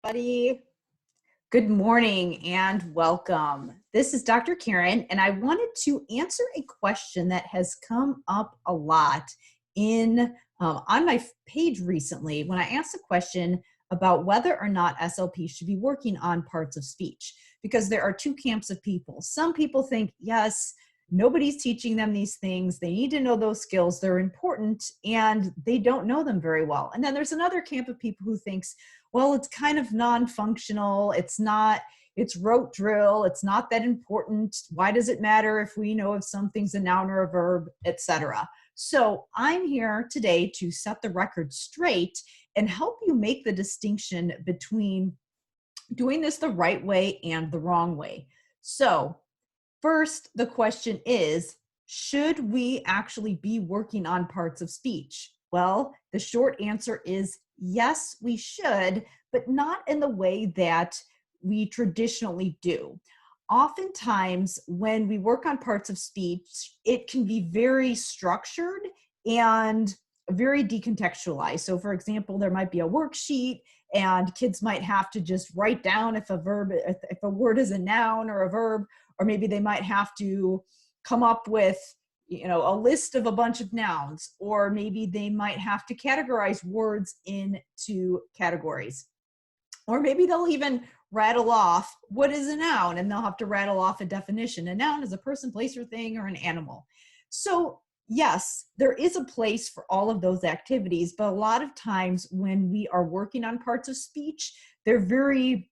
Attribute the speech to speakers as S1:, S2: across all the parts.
S1: Buddy. Good morning and welcome. This is Dr. Karen, and I wanted to answer a question that has come up a lot in on my page recently when I asked a question about whether or not SLPs should be working on parts of speech, because there are two camps of people. Some people think, yes, nobody's teaching them these things. They need to know those skills. They're important, and they don't know them very well. And then there's another camp of people who thinks, well, it's kind of non-functional. It's rote drill. It's not that important. Why does it matter if we know if something's a noun or a verb, etc.? So I'm here today to set the record straight and help you make the distinction between doing this the right way and the wrong way. So first, the question is, should we actually be working on parts of speech? Well, the short answer is yes, we should, but not in the way that we traditionally do. Oftentimes, when we work on parts of speech, it can be very structured and very decontextualized. So for example, there might be a worksheet and kids might have to just write down if a word is a noun or a verb, or maybe they might have to come up with a list of a bunch of nouns, or maybe they might have to categorize words into categories. Or maybe they'll even rattle off what is a noun, and they'll have to rattle off a definition. A noun is a person, place, or thing, or an animal. So yes, there is a place for all of those activities, but a lot of times when we are working on parts of speech, they're very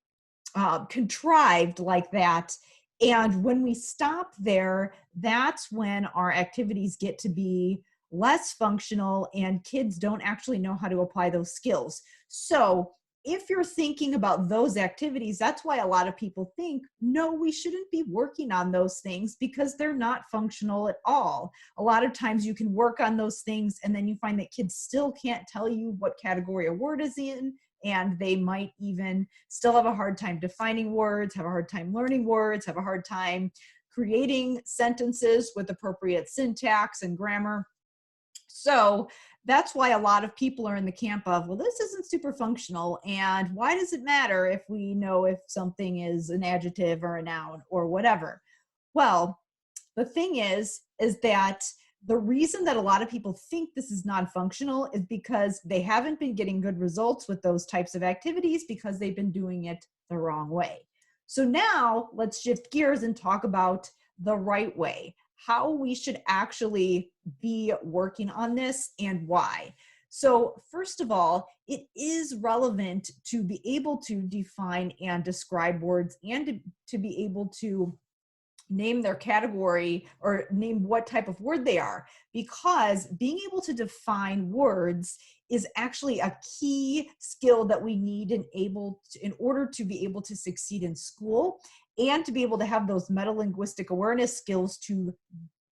S1: contrived like that. And when we stop there, that's when our activities get to be less functional and kids don't actually know how to apply those skills. So if you're thinking about those activities, that's why a lot of people think, no, we shouldn't be working on those things because they're not functional at all. A lot of times you can work on those things and then you find that kids still can't tell you what category a word is in, and they might even still have a hard time defining words, have a hard time learning words, have a hard time creating sentences with appropriate syntax and grammar. So that's why a lot of people are in the camp of, well, this isn't super functional, and why does it matter if we know if something is an adjective or a noun or whatever? Well, the thing is that the reason that a lot of people think this is non-functional is because they haven't been getting good results with those types of activities because they've been doing it the wrong way. So now let's shift gears and talk about the right way, how we should actually be working on this and why. So first of all, it is relevant to be able to define and describe words and to be able to name their category or name what type of word they are, because being able to define words is actually a key skill that we need in order to be able to succeed in school and to be able to have those meta-linguistic awareness skills to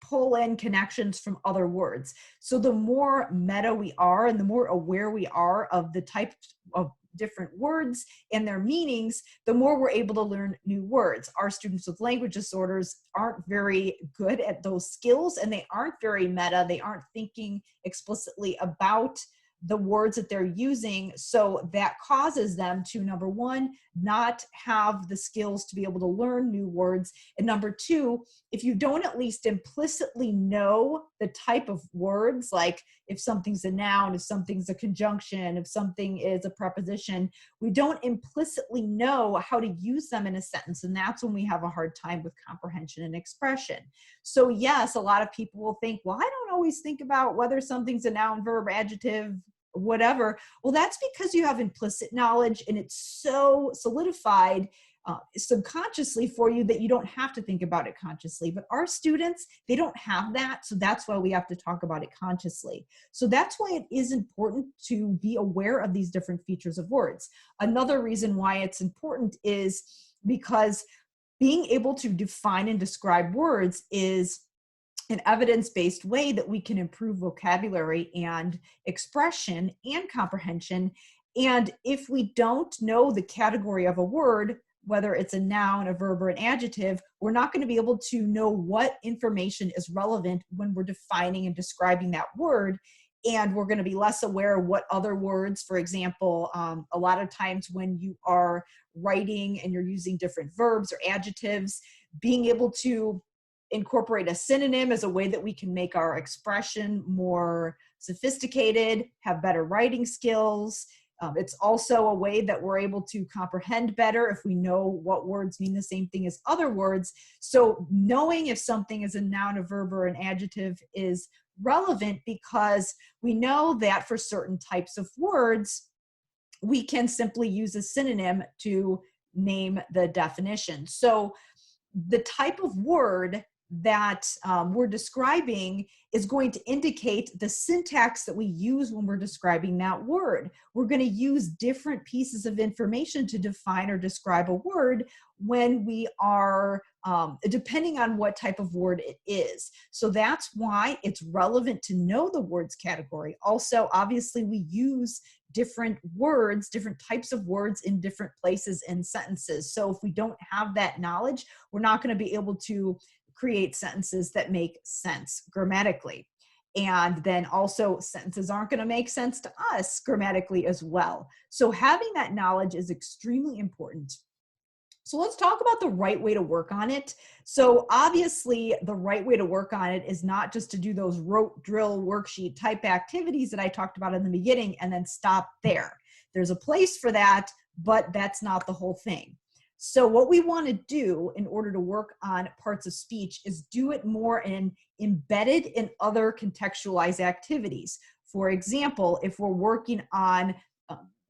S1: pull in connections from other words. So the more meta we are and the more aware we are of the type of different words and their meanings, the more we're able to learn new words. Our students with language disorders aren't very good at those skills, and they aren't very meta. They aren't thinking explicitly about the words that they're using. So that causes them to, number one, not have the skills to be able to learn new words. And number two, if you don't at least implicitly know the type of words, like if something's a noun, if something's a conjunction, if something is a preposition, we don't implicitly know how to use them in a sentence. And that's when we have a hard time with comprehension and expression. So yes, a lot of people will think, well, I don't always think about whether something's a noun, verb, adjective, whatever. Well, that's because you have implicit knowledge and it's so solidified subconsciously for you that you don't have to think about it consciously. But our students, they don't have that. So that's why we have to talk about it consciously. So that's why it is important to be aware of these different features of words. Another reason why it's important is because being able to define and describe words is an evidence-based way that we can improve vocabulary and expression and comprehension. And if we don't know the category of a word, whether it's a noun, a verb, or an adjective, we're not going to be able to know what information is relevant when we're defining and describing that word. and we're going to be less aware of what other words, for example, a lot of times when you are writing and you're using different verbs or adjectives, being able to incorporate a synonym as a way that we can make our expression more sophisticated, have better writing skills. It's also a way that we're able to comprehend better if we know what words mean the same thing as other words. So knowing if something is a noun, a verb, or an adjective is relevant, because we know that for certain types of words, we can simply use a synonym to name the definition. So the type of word that we're describing is going to indicate the syntax that we use when we're describing that word. We're going to use different pieces of information to define or describe a word when we are, depending on what type of word it is. So that's why it's relevant to know the words category. Also, obviously, we use different words, different types of words in different places in sentences. So if we don't have that knowledge, we're not going to be able to create sentences that make sense grammatically. And then also sentences aren't going to make sense to us grammatically as well. So having that knowledge is extremely important. So let's talk about the right way to work on it. So obviously the right way to work on it is not just to do those rote drill worksheet type activities that I talked about in the beginning and then stop there. There's a place for that, but that's not the whole thing. So what we want to do in order to work on parts of speech is do it more embedded in other contextualized activities. For example, if we're working on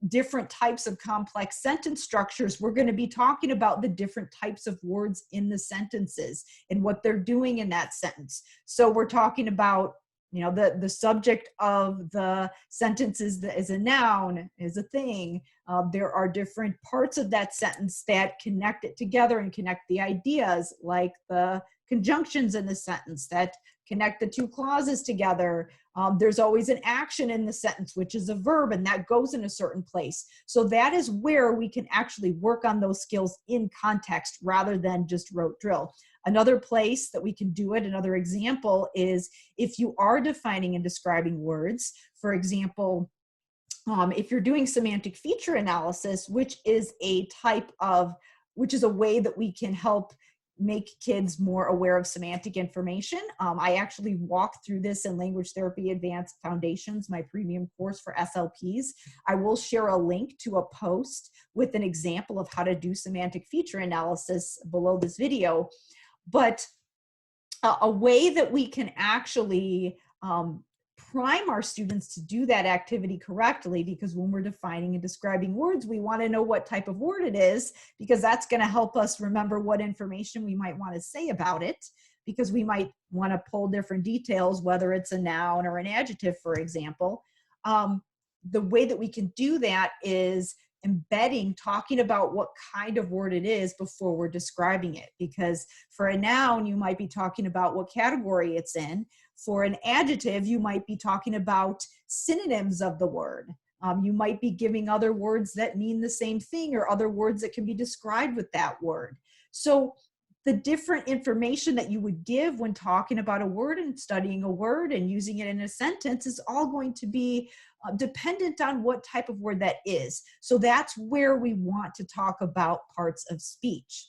S1: different types of complex sentence structures, we're going to be talking about the different types of words in the sentences and what they're doing in that sentence. So we're talking about, you know, the subject of the sentence is a noun, is a thing. There are different parts of that sentence that connect it together and connect the ideas, like the conjunctions in the sentence that connect the two clauses together. There's always an action in the sentence, which is a verb, and that goes in a certain place. So that is where we can actually work on those skills in context rather than just rote drill. Another place that we can do it, another example, is if you are defining and describing words. For example, if you're doing semantic feature analysis, which is a way that we can help make kids more aware of semantic information. I actually walk through this in Language Therapy Advanced Foundations, my premium course for SLPs. I will share a link to a post with an example of how to do semantic feature analysis below this video. But a way that we can actually prime our students to do that activity correctly, because when we're defining and describing words, we want to know what type of word it is, because that's going to help us remember what information we might want to say about it, because we might want to pull different details, whether it's a noun or an adjective, for example. The way that we can do that is embedding, talking about what kind of word it is before we're describing it. Because for a noun, you might be talking about what category it's in. For an adjective, you might be talking about synonyms of the word. You might be giving other words that mean the same thing, or other words that can be described with that word. So the different information that you would give when talking about a word and studying a word and using it in a sentence is all going to be dependent on what type of word that is. So that's where we want to talk about parts of speech.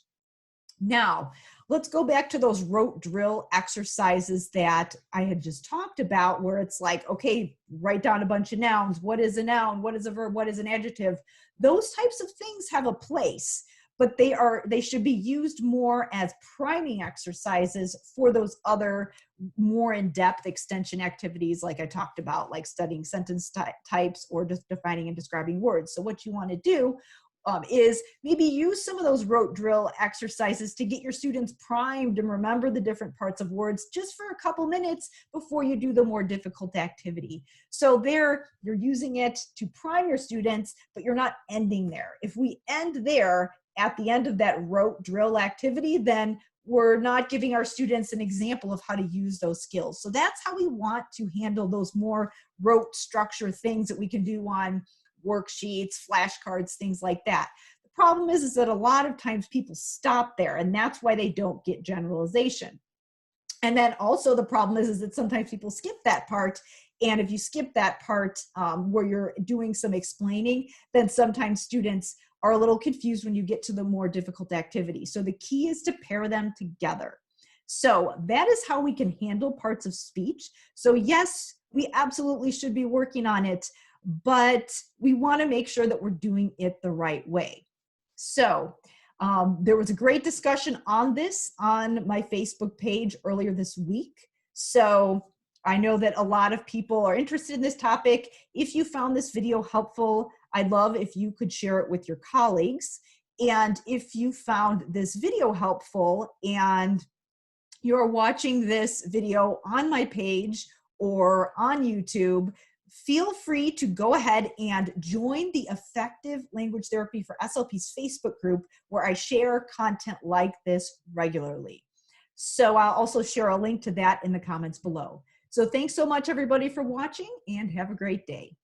S1: Now, let's go back to those rote drill exercises that I had just talked about, where it's like, okay, write down a bunch of nouns. What is a noun? What is a verb? What is an adjective? Those types of things have a place, but they should be used more as priming exercises for those other more in-depth extension activities like I talked about, like studying sentence types or just defining and describing words. So what you want to do is maybe use some of those rote drill exercises to get your students primed and remember the different parts of words just for a couple minutes before you do the more difficult activity. So there, you're using it to prime your students, but you're not ending there. If we end there at the end of that rote drill activity, then we're not giving our students an example of how to use those skills. So that's how we want to handle those more rote structure things that we can do on worksheets, flashcards, things like that. The problem is that a lot of times people stop there, and that's why they don't get generalization. And then also the problem is that sometimes people skip that part And if you skip that part where you're doing some explaining, then sometimes students are a little confused when you get to the more difficult activities. So the key is to pair them together. So that is how we can handle parts of speech. So yes, we absolutely should be working on it, but we want to make sure that we're doing it the right way. So there was a great discussion on this on my Facebook page earlier this week. So I know that a lot of people are interested in this topic. If you found this video helpful, I'd love if you could share it with your colleagues. And if you found this video helpful and you're watching this video on my page or on YouTube, feel free to go ahead and join the Effective Language Therapy for SLPs Facebook group, where I share content like this regularly. So I'll also share a link to that in the comments below. So thanks so much, everybody, for watching, and have a great day.